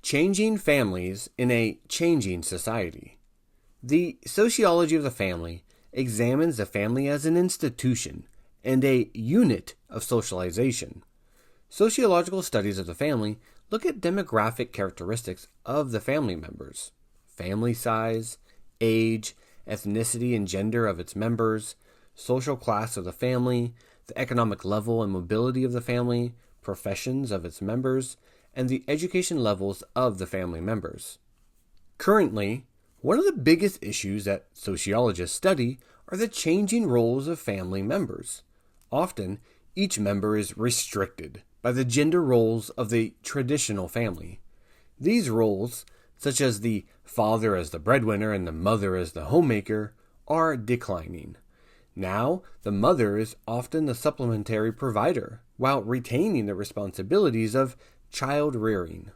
Changing families in a changing society. The sociology of the family examines the family as an institution and a unit of socialization. Sociological studies of the family look at demographic characteristics of the family members: family size, age, ethnicity and gender of its members, social class of the family, the economic level and mobility of the family, professions of its members, and the education levels of the family members. Currently, one of the biggest issues that sociologists study are the changing roles of family members. Often, each member is restricted by the gender roles of the traditional family. These roles, such as the father as the breadwinner and the mother as the homemaker, are declining. Now, the mother is often the supplementary provider, while retaining the responsibilities of child rearing.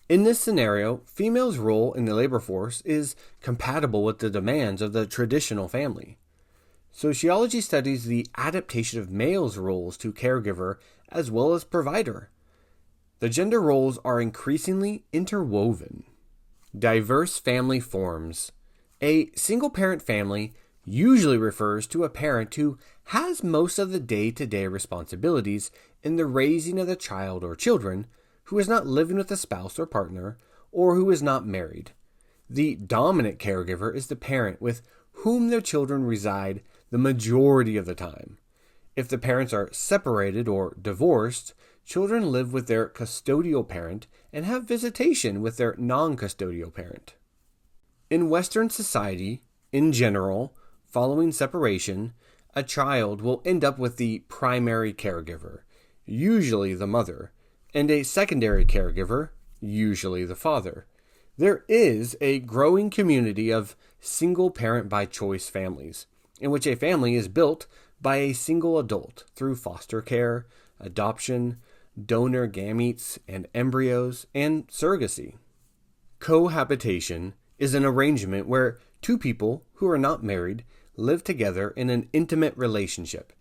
In this scenario, females' role in the labor force is compatible with the demands of the traditional family. Sociology studies the adaptation of males' roles to caregiver as well as provider. The gender roles are increasingly interwoven. Diverse family forms. A single-parent family usually refers to a parent who has most of the day-to-day responsibilities in the raising of the child or children, who is not living with a spouse or partner, or who is not married. The dominant caregiver is the parent with whom their children reside the majority of the time. If the parents are separated or divorced, children live with their custodial parent and have visitation with their non-custodial parent. In Western society, in general, following separation, a child will end up with the primary caregiver, usually the mother, and a secondary caregiver, usually the father. There is a growing community of single-parent-by-choice families, in which a family is built by a single adult through foster care, adoption, donor gametes and embryos, and surrogacy. Cohabitation is an arrangement where two people who are not married live together in an intimate relationship,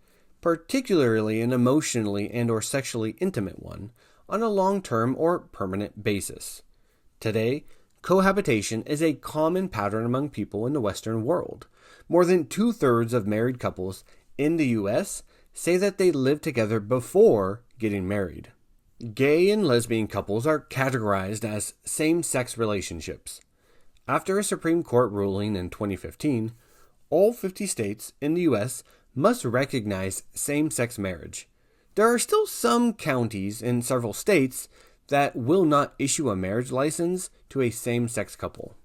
particularly an emotionally and or sexually intimate one, on a long-term or permanent basis. Today, cohabitation is a common pattern among people in the Western world. More than 2/3 of married couples in the U.S. say that they lived together before getting married. Gay and lesbian couples are categorized as same-sex relationships. After a Supreme Court ruling in 2015, all 50 states in the U.S. must recognize same-sex marriage. There are still some counties in several states that will not issue a marriage license to a same-sex couple.